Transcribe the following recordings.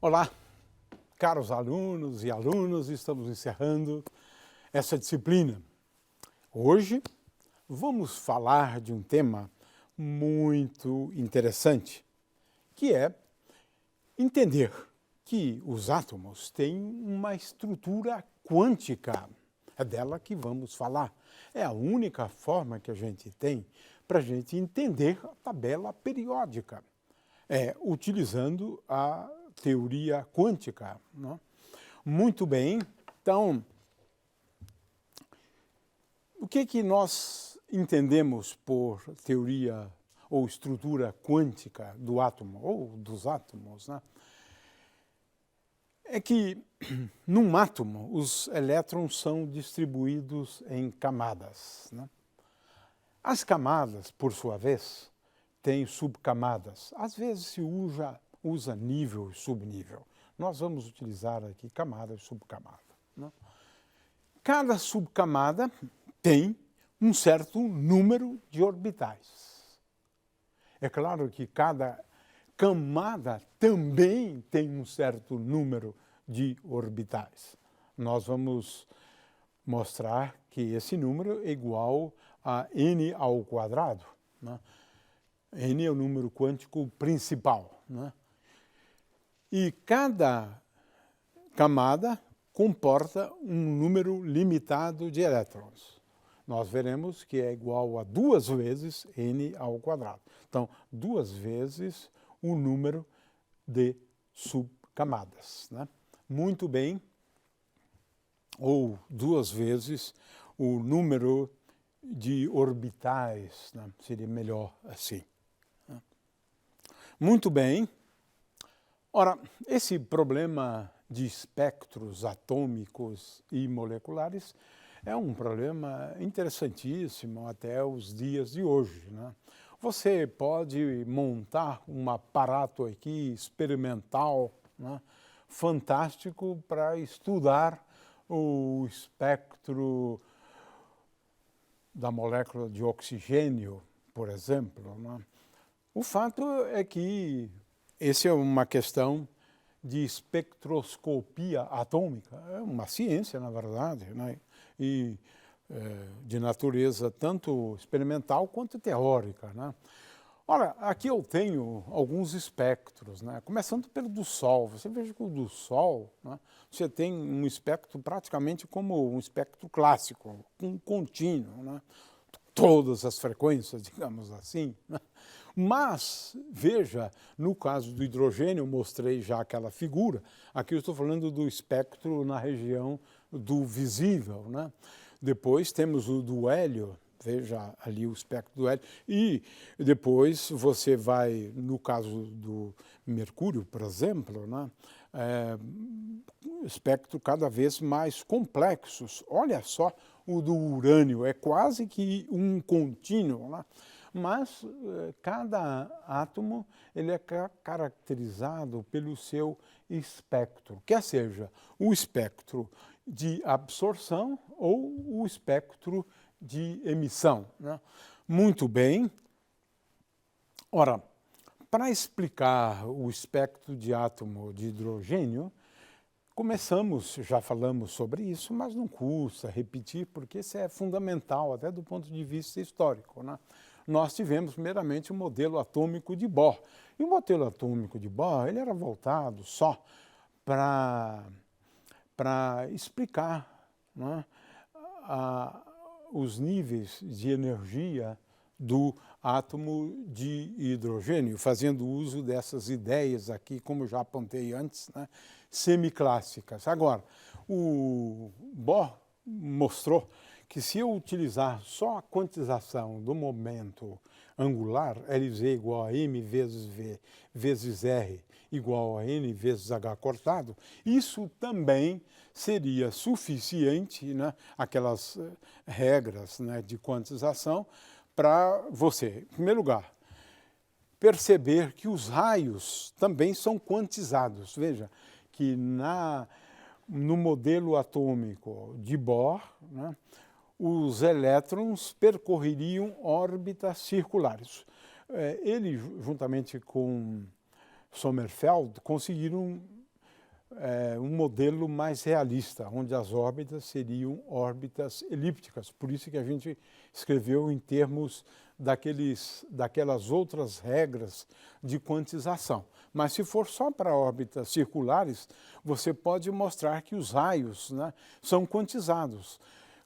Olá, caros alunos e alunas, estamos encerrando essa disciplina. Hoje vamos falar de um tema muito interessante, que é entender que os átomos têm uma estrutura quântica. É dela que vamos falar. É a única forma que a gente tem para a gente entender a tabela periódica, utilizando a teoria quântica. Não? Muito bem, então, o que nós entendemos por teoria ou estrutura quântica do átomo, ou dos átomos, né? É que num átomo os elétrons são distribuídos em camadas, né? As camadas, por sua vez, têm subcamadas. Às vezes se usa nível e subnível. Nós vamos utilizar aqui camada e subcamada, né? Cada subcamada tem um certo número de orbitais. É claro que cada camada também tem um certo número de orbitais. Nós vamos mostrar que esse número é igual a n ao quadrado, né? N é o número quântico principal, né? E cada camada comporta um número limitado de elétrons. Nós veremos que é igual a 2 vezes n ao quadrado. Então, 2 vezes o número de subcamadas, né? Muito bem. Ou 2 vezes o número de orbitais, né? Seria melhor assim. Muito bem. Ora, esse problema de espectros atômicos e moleculares é um problema interessantíssimo até os dias de hoje, né? Você pode montar um aparato aqui experimental, né, fantástico para estudar o espectro da molécula de oxigênio, por exemplo, né? O fato é que essa é uma questão de espectroscopia atômica, é uma ciência, na verdade, né? E de natureza tanto experimental quanto teórica, né? Ora, aqui eu tenho alguns espectros, né? Começando pelo do Sol. Você veja que o do Sol, né, você tem um espectro praticamente como um espectro clássico, um contínuo, né? Todas as frequências, digamos assim, né? Mas, veja, no caso do hidrogênio, eu mostrei já aquela figura. Aqui eu estou falando do espectro na região do visível, né? Depois temos o do hélio. Veja ali o espectro do hélio. E depois você vai, no caso do mercúrio, por exemplo, né, espectro cada vez mais complexos. Olha só o do urânio, é quase que um contínuo, né? Mas cada átomo ele é caracterizado pelo seu espectro, quer seja o espectro de absorção ou o espectro de emissão, né? Muito bem. Ora, para explicar o espectro de átomo de hidrogênio, começamos, já falamos sobre isso, mas não custa repetir, porque isso é fundamental, até do ponto de vista histórico, né? Nós tivemos primeiramente o modelo atômico de Bohr. E o modelo atômico de Bohr ele era voltado só para explicar, né, os níveis de energia do átomo de hidrogênio, fazendo uso dessas ideias aqui, como já apontei antes, né, semiclássicas. Agora, o Bohr mostrou que se eu utilizar só a quantização do momento angular, Lz igual a m vezes v vezes r igual a n vezes h cortado, isso também seria suficiente, né, aquelas regras, né, de quantização, para você, em primeiro lugar, perceber que os raios também são quantizados. Veja que no modelo atômico de Bohr, né, os elétrons percorreriam órbitas circulares. Ele, juntamente com Sommerfeld, conseguiram um modelo mais realista, onde as órbitas seriam órbitas elípticas. Por isso que a gente escreveu em termos daquelas outras regras de quantização. Mas se for só para órbitas circulares, você pode mostrar que os raios, né, são quantizados.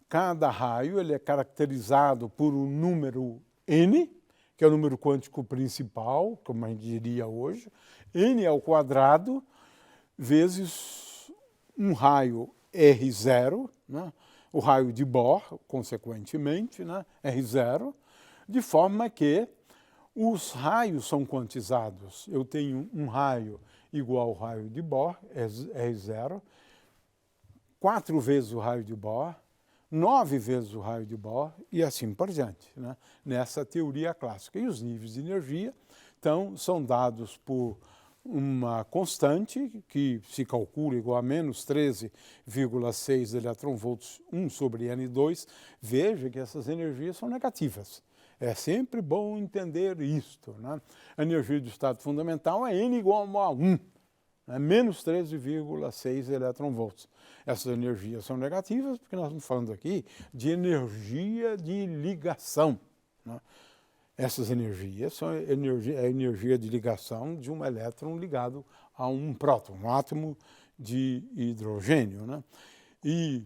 Cada raio ele é caracterizado por um número n, que é o número quântico principal, como a gente diria hoje, n ao quadrado, vezes um raio R0, né? O raio de Bohr, consequentemente, né? R0, de forma que os raios são quantizados. Eu tenho um raio igual ao raio de Bohr, R0, 4 vezes o raio de Bohr, 9 vezes o raio de Bohr e assim por diante, né? Nessa teoria clássica. E os níveis de energia são dados por uma constante que se calcula igual a menos 13,6 eletronvolts 1 sobre N2. Veja que essas energias são negativas. É sempre bom entender isto, né? A energia do estado fundamental é N igual a 1, né? Menos 13,6 eletronvolts. Essas energias são negativas porque nós estamos falando aqui de energia de ligação, né? Essas energias são a energia de ligação de um elétron ligado a um próton, um átomo de hidrogênio, né? E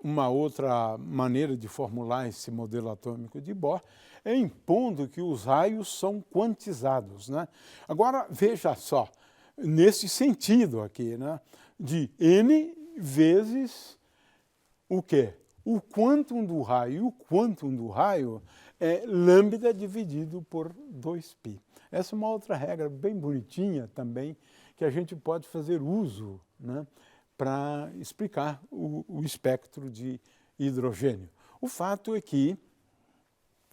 uma outra maneira de formular esse modelo atômico de Bohr é impondo que os raios são quantizados, né? Agora, veja só, nesse sentido aqui, né, de n vezes o quê? O quantum do raio. E o quantum do raio é lambda dividido por 2π. Essa é uma outra regra bem bonitinha também, que a gente pode fazer uso, né, para explicar o espectro de hidrogênio. O fato é que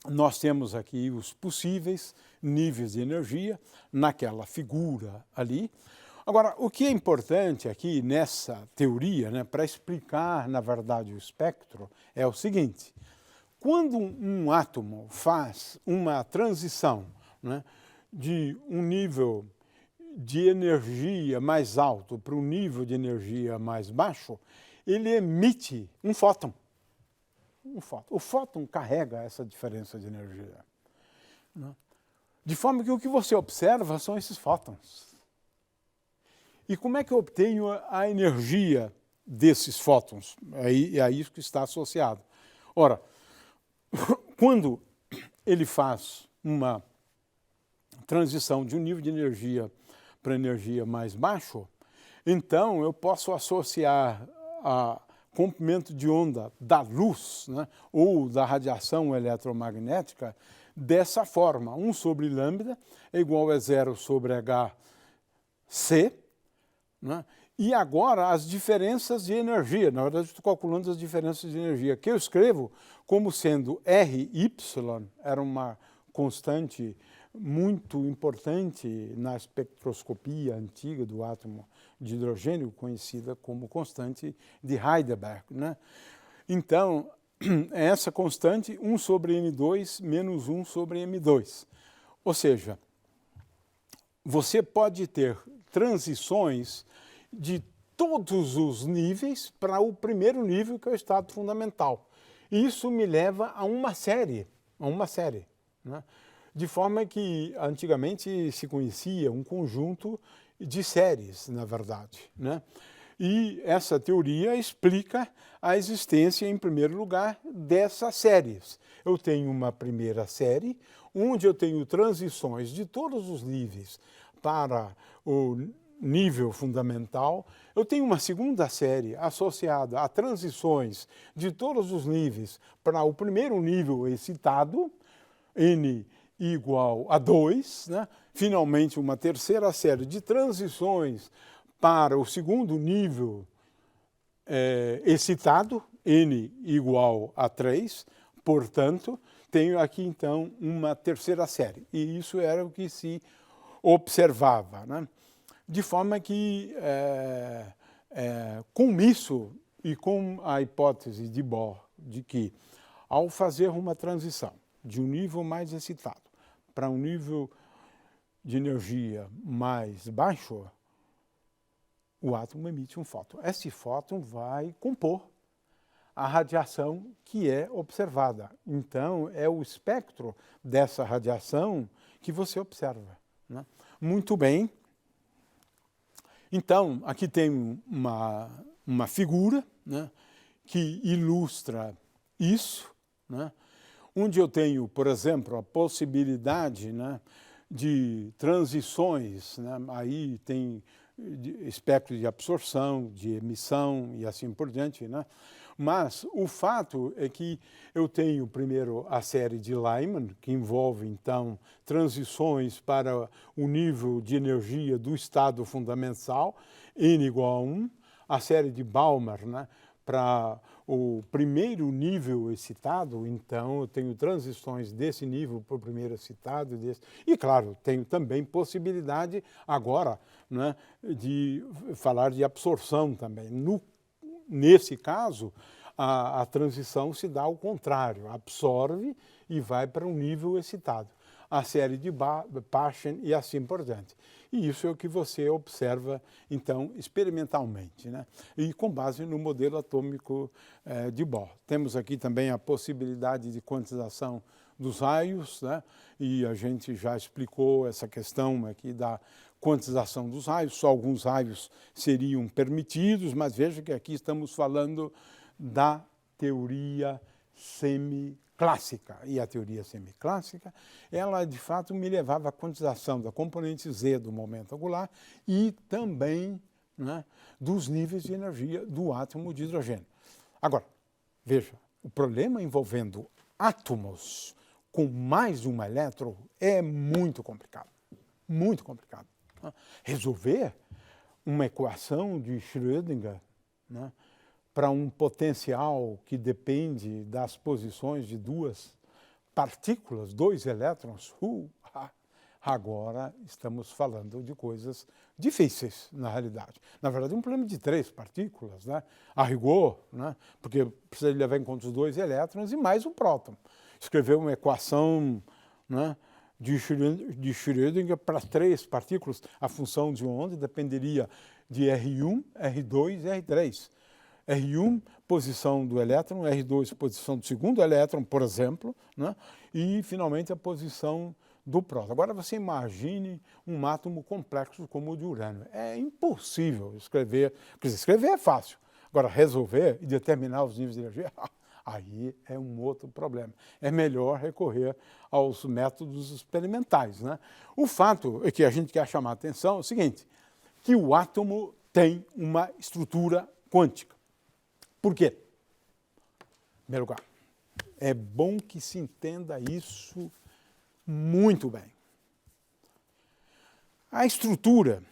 nós temos aqui os possíveis níveis de energia naquela figura ali. Agora, o que é importante aqui nessa teoria, né, para explicar, na verdade, o espectro, é o seguinte: quando um átomo faz uma transição, né, de um nível de energia mais alto para um nível de energia mais baixo, ele emite um fóton. O fóton carrega essa diferença de energia, né? De forma que o que você observa são esses fótons. E como é que eu obtenho a energia desses fótons? É a isso que está associado. Ora, quando ele faz uma transição de um nível de energia para energia mais baixo, então eu posso associar a comprimento de onda da luz, né, ou da radiação eletromagnética dessa forma. 1 sobre lambda é igual a 0 sobre hc, né? E agora as diferenças de energia. Na verdade, estou calculando as diferenças de energia, que eu escrevo como sendo Ry, era uma constante muito importante na espectroscopia antiga do átomo de hidrogênio, conhecida como constante de Heidelberg, né? Então, essa constante 1 sobre N2 menos 1 sobre M2. Ou seja, você pode ter transições de todos os níveis para o primeiro nível, que é o estado fundamental. Isso me leva a uma série, né? De forma que antigamente se conhecia um conjunto de séries, na verdade, né? E essa teoria explica a existência, em primeiro lugar, dessas séries. Eu tenho uma primeira série, onde eu tenho transições de todos os níveis para o nível fundamental. Eu tenho uma segunda série associada a transições de todos os níveis para o primeiro nível excitado, N igual a 2, né? Finalmente, uma terceira série de transições para o segundo nível excitado, N igual a 3, portanto, tenho aqui então uma terceira série. E isso era o que se observava, né? De forma que, com isso e com a hipótese de Bohr, de que ao fazer uma transição de um nível mais excitado para um nível de energia mais baixo, o átomo emite um fóton. Esse fóton vai compor a radiação que é observada. Então, é o espectro dessa radiação que você observa, né? Muito bem. Então, aqui tem uma figura, né, que ilustra isso, né, onde eu tenho, por exemplo, a possibilidade, né, de transições, né, aí tem espectro de absorção, de emissão e assim por diante, né? Mas o fato é que eu tenho primeiro a série de Lyman, que envolve então transições para o nível de energia do estado fundamental, N igual a 1, a série de Balmer, né, para o primeiro nível excitado, então eu tenho transições desse nível para o primeiro excitado, e claro, tenho também possibilidade agora, né, de falar de absorção também. Nesse caso, a transição se dá ao contrário, absorve e vai para um nível excitado. A série de Paschen e assim por diante. E isso é o que você observa, então, experimentalmente, né? E com base no modelo atômico de Bohr. Temos aqui também a possibilidade de quantização dos raios, né? E a gente já explicou essa questão aqui da quantização dos raios. Só alguns raios seriam permitidos, mas veja que aqui estamos falando da teoria semiclássica. E a teoria semiclássica, ela de fato me levava à quantização da componente Z do momento angular e também, né, dos níveis de energia do átomo de hidrogênio. Agora, veja, o problema envolvendo átomos com mais de um elétron é muito complicado. Muito complicado. Resolver uma equação de Schrödinger, né, para um potencial que depende das posições de duas partículas, dois elétrons, agora estamos falando de coisas difíceis, na realidade. Na verdade, é um problema de três partículas, né, a rigor, né, porque precisa levar em conta os dois elétrons e mais um próton. Escrever uma equação, né, de Schrödinger para três partículas, a função de onda dependeria de R1, R2 e R3. R1, posição do elétron, R2, posição do segundo elétron, por exemplo, né? E, finalmente, a posição do próton. Agora, você imagine um átomo complexo como o de urânio. É impossível escrever, quer dizer, escrever é fácil. Agora, resolver e determinar os níveis de energia, aí é um outro problema. É melhor recorrer aos métodos experimentais, né? O fato é que a gente quer chamar a atenção é o seguinte, que o átomo tem uma estrutura quântica. Por quê? Em primeiro lugar, é bom que se entenda isso muito bem. A estrutura,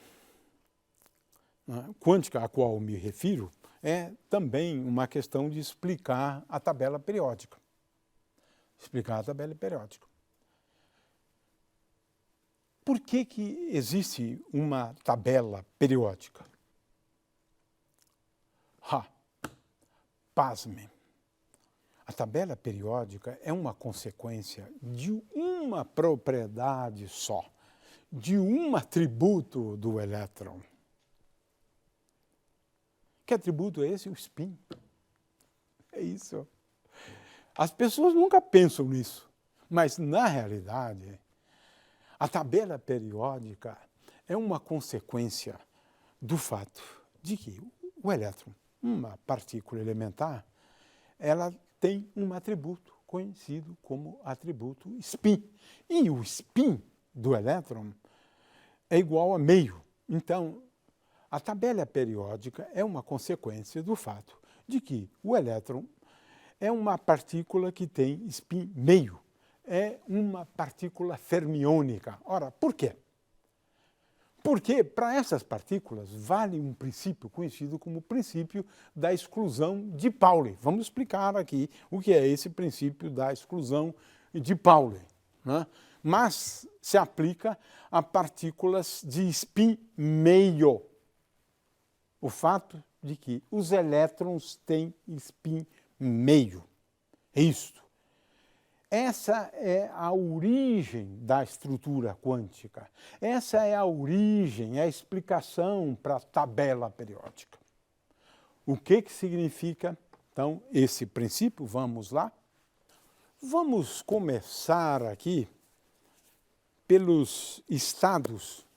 né, quântica a qual me refiro é também uma questão de explicar a tabela periódica. Explicar a tabela periódica. Por que que existe uma tabela periódica? Pasmem. A tabela periódica é uma consequência de uma propriedade só, de um atributo do elétron. Que atributo é esse? O spin. É isso. As pessoas nunca pensam nisso, mas, na realidade, a tabela periódica é uma consequência do fato de que o elétron, uma partícula elementar, ela tem um atributo conhecido como atributo spin. E o spin do elétron é igual a meio. Então, a tabela periódica é uma consequência do fato de que o elétron é uma partícula que tem spin meio. É uma partícula fermiônica. Ora, por quê? Porque para essas partículas vale um princípio conhecido como o princípio da exclusão de Pauli. Vamos explicar aqui o que é esse princípio da exclusão de Pauli, né? Mas se aplica a partículas de spin meio. O fato de que os elétrons têm spin meio. É isto. Essa é a origem da estrutura quântica. Essa é a origem, é a explicação para a tabela periódica. O que significa, então, esse princípio? Vamos lá. Vamos começar aqui pelos estados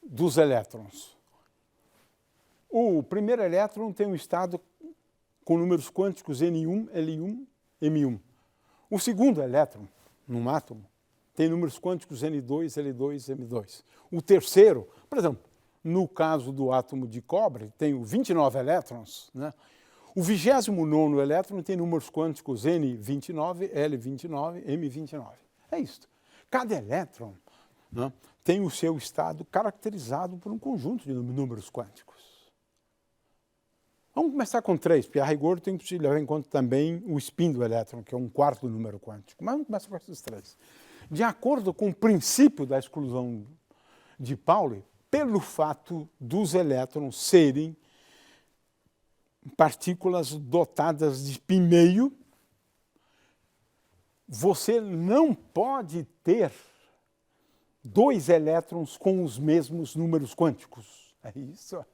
dos elétrons. O primeiro elétron tem um estado com números quânticos N1, L1, M1. O segundo elétron, num átomo, tem números quânticos N2, L2, M2. O terceiro, por exemplo, no caso do átomo de cobre, tem 29 elétrons, né? O 29º elétron tem números quânticos N29, L29, M29. É isso. Cada elétron, né, tem o seu estado caracterizado por um conjunto de números quânticos. Vamos começar com 3, porque a rigor tem que levar em conta também o spin do elétron, que é um quarto número quântico. Mas vamos começar com esses 3. De acordo com o princípio da exclusão de Pauli, pelo fato dos elétrons serem partículas dotadas de spin meio, você não pode ter 2 elétrons com os mesmos números quânticos. É isso?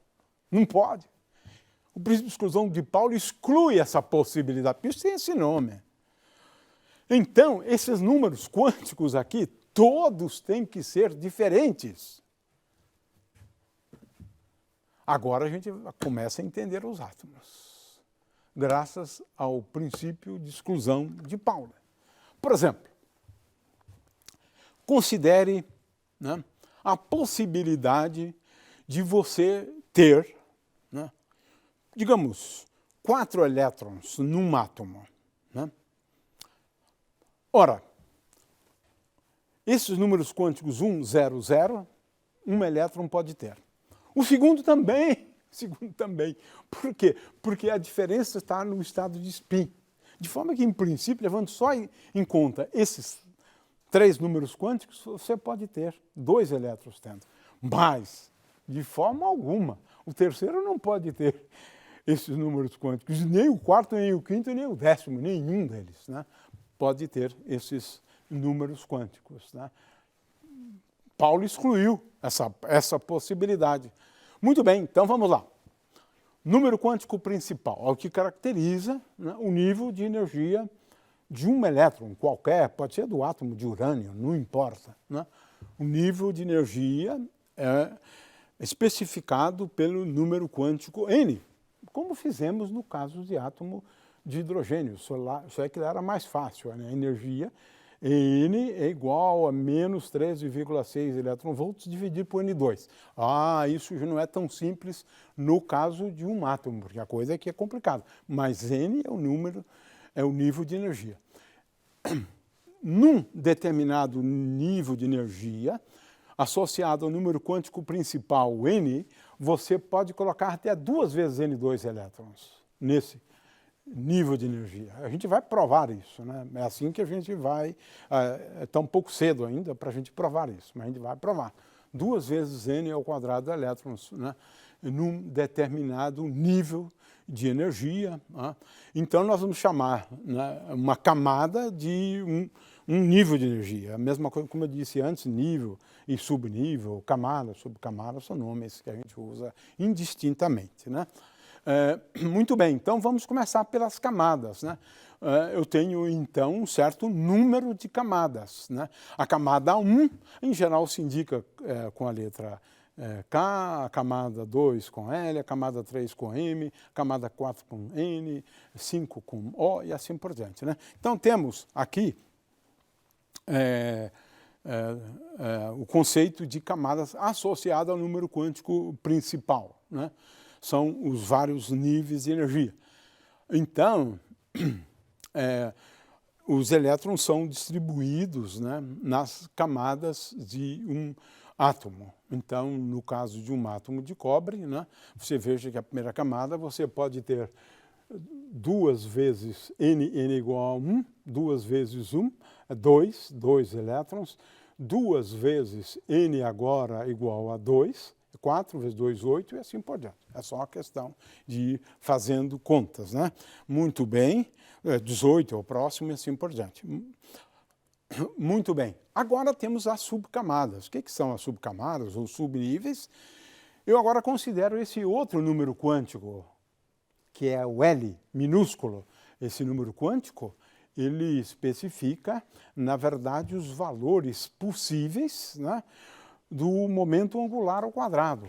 Não pode. O princípio de exclusão de Pauli exclui essa possibilidade, por isso tem esse nome. Então, esses números quânticos aqui, todos têm que ser diferentes. Agora a gente começa a entender os átomos, graças ao princípio de exclusão de Pauli. Por exemplo, considere, né, a possibilidade de você ter, né, digamos, 4 elétrons num átomo, né? Ora, esses números quânticos 1, 0, 0, um elétron pode ter. O segundo também. Por quê? Porque a diferença está no estado de spin. De forma que, em princípio, levando só em conta esses 3 números quânticos, você pode ter 2 elétrons tendo. Mas, de forma alguma, o terceiro não pode ter esses números quânticos. Nem o quarto, nem o quinto, nem o 10º, nenhum deles, né, pode ter esses números quânticos, né? Pauli excluiu essa possibilidade. Muito bem, então vamos lá. Número quântico principal é o que caracteriza, né, o nível de energia de um elétron qualquer, pode ser do átomo de urânio, não importa, né? O nível de energia é especificado pelo número quântico N, como fizemos no caso de átomo de hidrogênio. Só é que era mais fácil, né? A energia N é igual a menos 13,6 eletronvolts dividido por N2. Isso já não é tão simples no caso de um átomo, porque a coisa aqui é complicada. Mas N é o nível de energia. Num determinado nível de energia, associado ao número quântico principal N, você pode colocar até 2 vezes N2 elétrons nesse nível de energia. A gente vai provar isso, né? É assim que a gente vai... Está um pouco cedo ainda para a gente provar isso, mas a gente vai provar. 2 vezes N ao quadrado de elétrons, né, num determinado nível de energia, né? Então, nós vamos chamar, né, uma camada de um nível de energia. A mesma coisa, como eu disse antes, nível e subnível, camada, subcamada, são nomes que a gente usa indistintamente, né? Muito bem, então vamos começar pelas camadas, né? Eu tenho, então, um certo número de camadas, né? A camada 1, em geral, se indica com a letra K, a camada 2 com L, a camada 3 com M, a camada 4 com N, 5 com O e assim por diante, né? Então, temos aqui o conceito de camadas associado ao número quântico principal, né? São os vários níveis de energia. Então, os elétrons são distribuídos, né, nas camadas de um átomo. Então, no caso de um átomo de cobre, né, você veja que a primeira camada você pode ter 2 vezes N igual a 1, 2 vezes 1, 2 elétrons, 2 vezes N agora igual a 2, 4 vezes 2, 8 e assim por diante. É só uma questão de ir fazendo contas, né? Muito bem, 18 é o próximo e assim por diante. Muito bem. Agora temos as subcamadas. O que são as subcamadas ou subníveis? Eu agora considero esse outro número quântico, que é o L minúsculo. Esse número quântico, ele especifica, na verdade, os valores possíveis, né, do momento angular ao quadrado.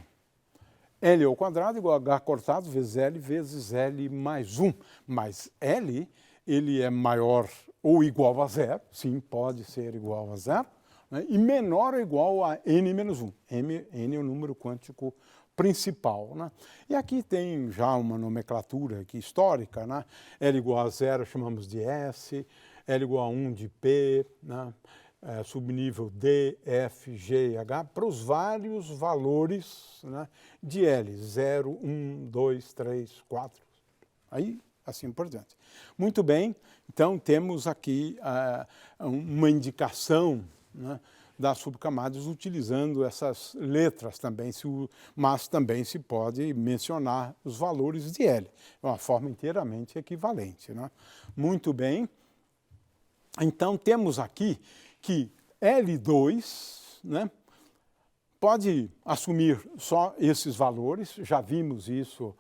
L ao quadrado igual a h cortado vezes L mais 1. Mas L, ele é maior ou igual a zero, sim, pode ser igual a zero, né, e menor ou igual a n menos 1. N é o número quântico principal, né? E aqui tem já uma nomenclatura aqui histórica, né? L igual a zero chamamos de S, L igual a 1 de P, né? Subnível D, F, G, H, para os vários valores, né, de L, 0, 1, 2, 3, 4, aí assim por diante. Muito bem, então temos aqui uma indicação, né, das subcamadas utilizando essas letras também, mas também se pode mencionar os valores de L, de uma forma inteiramente equivalente, né? Muito bem, então temos aqui que L2, né, pode assumir só esses valores, já vimos isso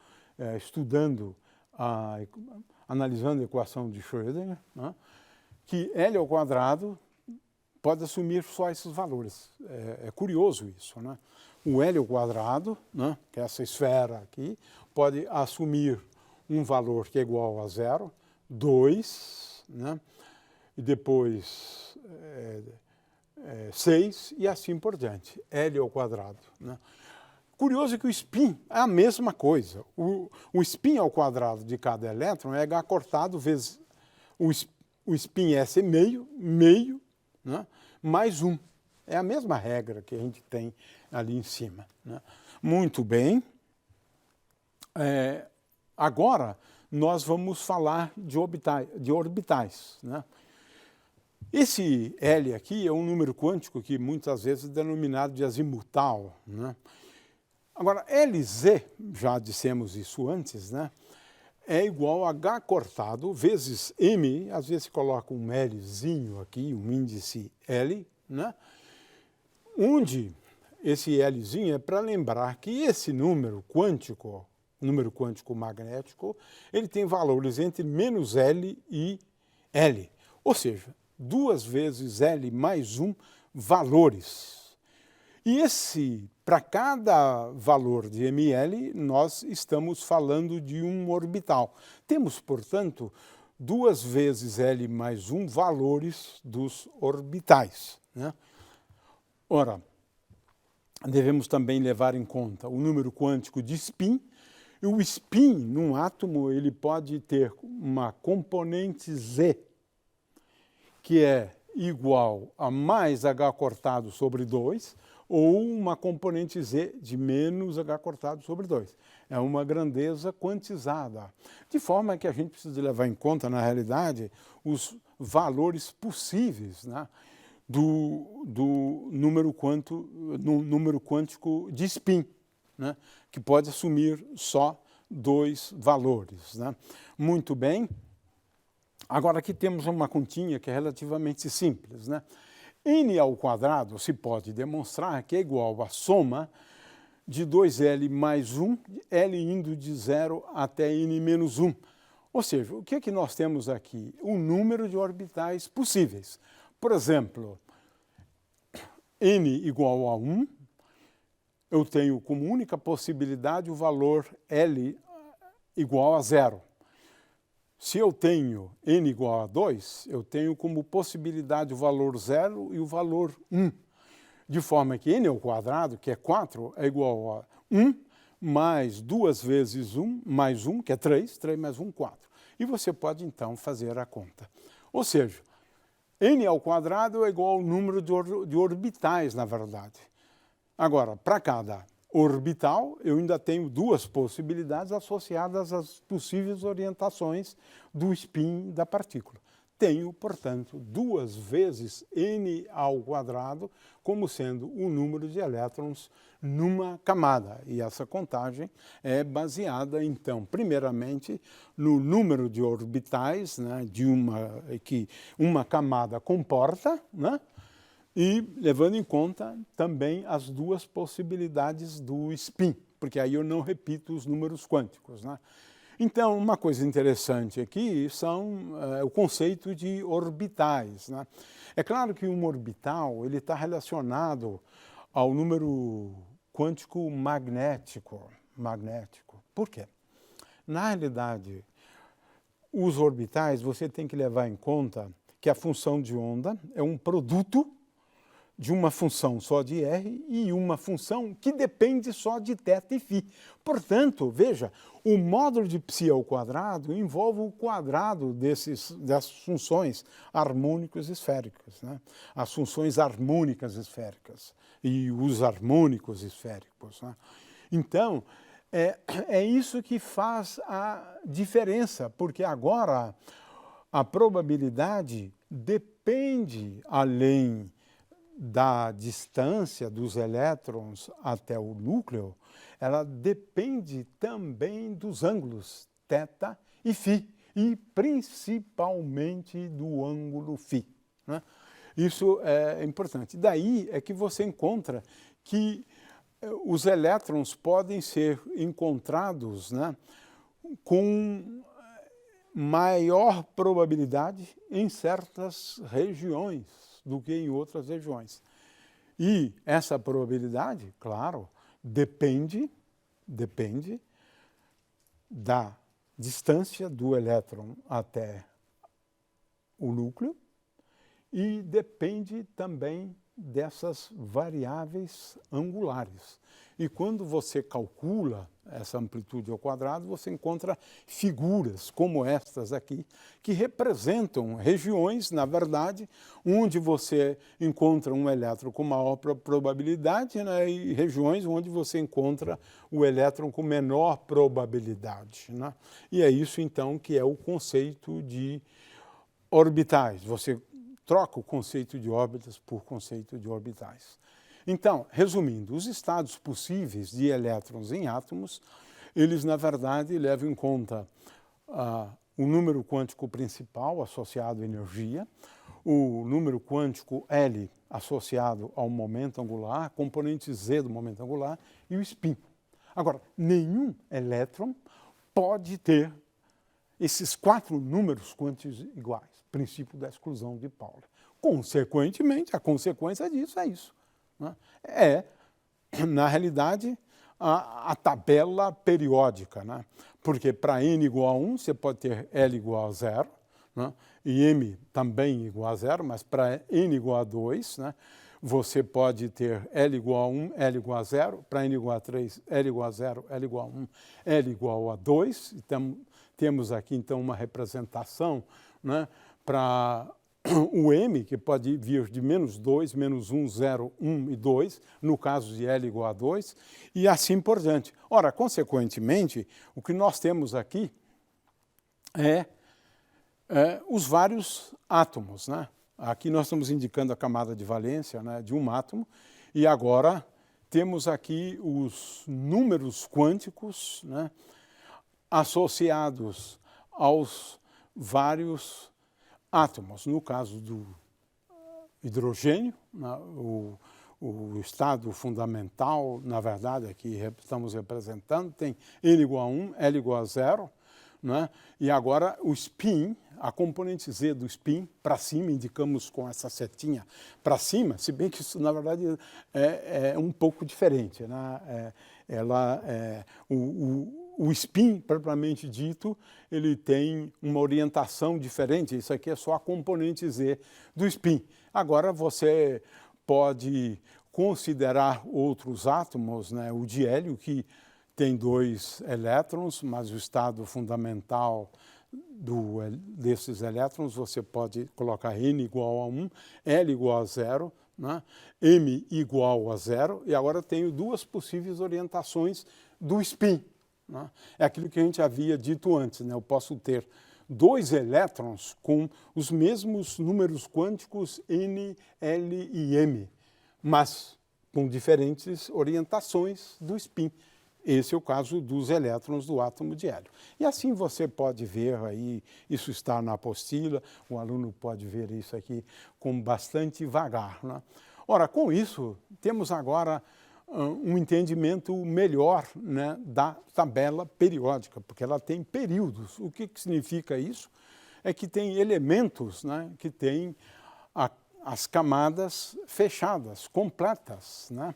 estudando, analisando a equação de Schrödinger, né, que L ao quadrado pode assumir só esses valores. É curioso isso, né? O L ao quadrado, né, que é essa esfera aqui, pode assumir um valor que é igual a 0, 2, né, e depois 6 e assim por diante, L ao quadrado, né? Curioso que o spin é a mesma coisa. O spin ao quadrado de cada elétron é h cortado vezes o spin S é meio, né, mais 1. É a mesma regra que a gente tem ali em cima, né? Muito bem. Agora nós vamos falar de orbitais, né? Esse L aqui é um número quântico que muitas vezes é denominado de azimutal, né? Agora, LZ, já dissemos isso antes, né, é igual a h cortado vezes m, às vezes se coloca um Lzinho aqui, um índice L, né, onde esse Lzinho é para lembrar que esse número quântico magnético, ele tem valores entre menos L e L, ou seja, 2 vezes L mais 1 valores. E para cada valor de ml, nós estamos falando de um orbital. Temos, portanto, 2 vezes L mais 1 valores dos orbitais, né? Ora, devemos também levar em conta o número quântico de spin. E o spin, num átomo, ele pode ter uma componente Z, que é igual a mais h cortado sobre 2, ou uma componente Z de menos h cortado sobre 2. É uma grandeza quantizada. De forma que a gente precisa levar em conta, na realidade, os valores possíveis, né, do número quântico de spin, né, que pode assumir só 2 valores, né? Muito bem. Agora aqui temos uma continha que é relativamente simples, né? N ao quadrado se pode demonstrar que é igual à soma de 2L mais 1, L indo de 0 até N menos 1. Ou seja, o que é que nós temos aqui? O número de orbitais possíveis. Por exemplo, N igual a 1, eu tenho como única possibilidade o valor L igual a 0. Se eu tenho n igual a 2, eu tenho como possibilidade o valor 0 e o valor 1. De forma que n ao quadrado, que é 4, é igual a 1 mais 2 vezes 1 mais 1, que é 3, 3 mais 1, 4. E você pode, então, fazer a conta. Ou seja, n ao quadrado é igual ao número de orbitais, na verdade. Agora, para cada orbital, eu ainda tenho 2 possibilidades associadas às possíveis orientações do spin da partícula. tenho, portanto, 2 vezes n ao quadrado como sendo o número de elétrons numa camada. E essa contagem é baseada, então, primeiramente, no número de orbitais, né, que uma camada comporta, né, e levando em conta também as 2 possibilidades do spin, porque aí eu não repito os números quânticos, né? Então, uma coisa interessante aqui são o conceito de orbitais, né? É claro que um orbital ele está relacionado ao número quântico magnético. Por quê? Na realidade, os orbitais você tem que levar em conta que a função de onda é um produto de uma função só de R e uma função que depende só de θ e φ. Portanto, veja, o módulo de ψ ao quadrado envolve o quadrado das funções harmônicos esféricas, né? As funções harmônicas esféricas e os harmônicos esféricos, né? Então, é isso que faz a diferença, porque agora a probabilidade depende além da distância dos elétrons até o núcleo, ela depende também dos ângulos θ e φ, e principalmente do ângulo φ, né? Isso é importante. Daí é que você encontra que os elétrons podem ser encontrados, né, com maior probabilidade em certas regiões do que em outras regiões. E essa probabilidade, claro, depende da distância do elétron até o núcleo e depende também dessas variáveis angulares. E quando você calcula essa amplitude ao quadrado, você encontra figuras como estas aqui, que representam regiões, na verdade, onde você encontra um elétron com maior probabilidade, né, e regiões onde você encontra o elétron com menor probabilidade, né? E é isso, então, que é o conceito de orbitais. Você troca o conceito de órbitas por conceito de orbitais. Então, resumindo, os estados possíveis de elétrons em átomos, eles, na verdade, levam em conta o número quântico principal associado à energia, o número quântico L associado ao momento angular, componente Z do momento angular e o spin. Agora, nenhum elétron pode ter esses 4 números quânticos iguais, princípio da exclusão de Pauli. Consequentemente, a consequência disso é isso, né? É, na realidade, a tabela periódica, né? Porque para n igual a 1, você pode ter L igual a 0, né? E m também igual a 0, mas para n igual a 2, né, você pode ter L igual a 1, L igual a 0, para n igual a 3, L igual a 0, L igual a 1, L igual a 2. Então, temos aqui, então, uma representação, né, para o m, que pode vir de menos 2, menos 1, 0, 1 e 2, no caso de L igual a 2, e assim por diante. Ora, consequentemente, o que nós temos aqui é os vários átomos, né? Aqui nós estamos indicando a camada de valência, né, de um átomo, e agora temos aqui os números quânticos, né, associados aos vários átomos. No caso do hidrogênio, né, o estado fundamental, na verdade, aqui estamos representando, tem N igual a 1, L igual a 0, né, e agora o spin, a componente Z do spin, para cima, indicamos com essa setinha para cima, se bem que isso, na verdade, é um pouco diferente, né? O spin, propriamente dito, ele tem uma orientação diferente. Isso aqui é só a componente Z do spin. Agora você pode considerar outros átomos, né? O de hélio, que tem 2 elétrons, mas o estado fundamental desses elétrons você pode colocar N igual a 1, L igual a 0, né? M igual a 0, e agora tenho 2 possíveis orientações do spin, né? É aquilo que a gente havia dito antes, né? Eu posso ter dois elétrons com os mesmos números quânticos N, L e M, mas com diferentes orientações do spin. Esse é o caso dos elétrons do átomo de hélio. E assim você pode ver aí, isso está na apostila, o aluno pode ver isso aqui com bastante vagar, né? Ora, com isso, temos agora um entendimento melhor, né, da tabela periódica, porque ela tem períodos. O que significa isso? É que tem elementos, né, que têm as camadas fechadas, completas, né?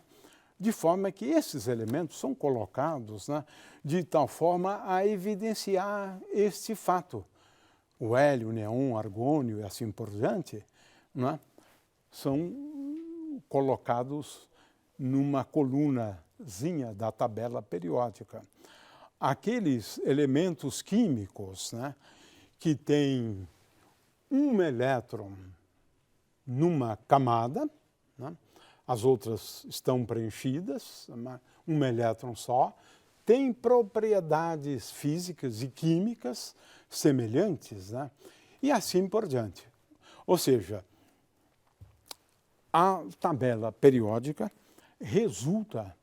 De forma que esses elementos são colocados, né, de tal forma a evidenciar este fato. O hélio, o neon, argônio e assim por diante, né, são colocados numa colunazinha da tabela periódica. Aqueles elementos químicos, né, que têm um elétron numa camada, né, as outras estão preenchidas, um elétron só, tem propriedades físicas e químicas semelhantes, né, e assim por diante. Ou seja, a tabela periódica resulta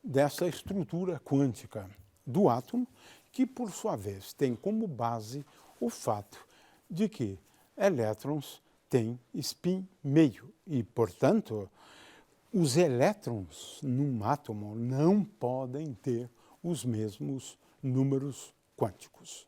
dessa estrutura quântica do átomo, que, por sua vez, tem como base o fato de que elétrons têm spin meio e, portanto, os elétrons num átomo não podem ter os mesmos números quânticos.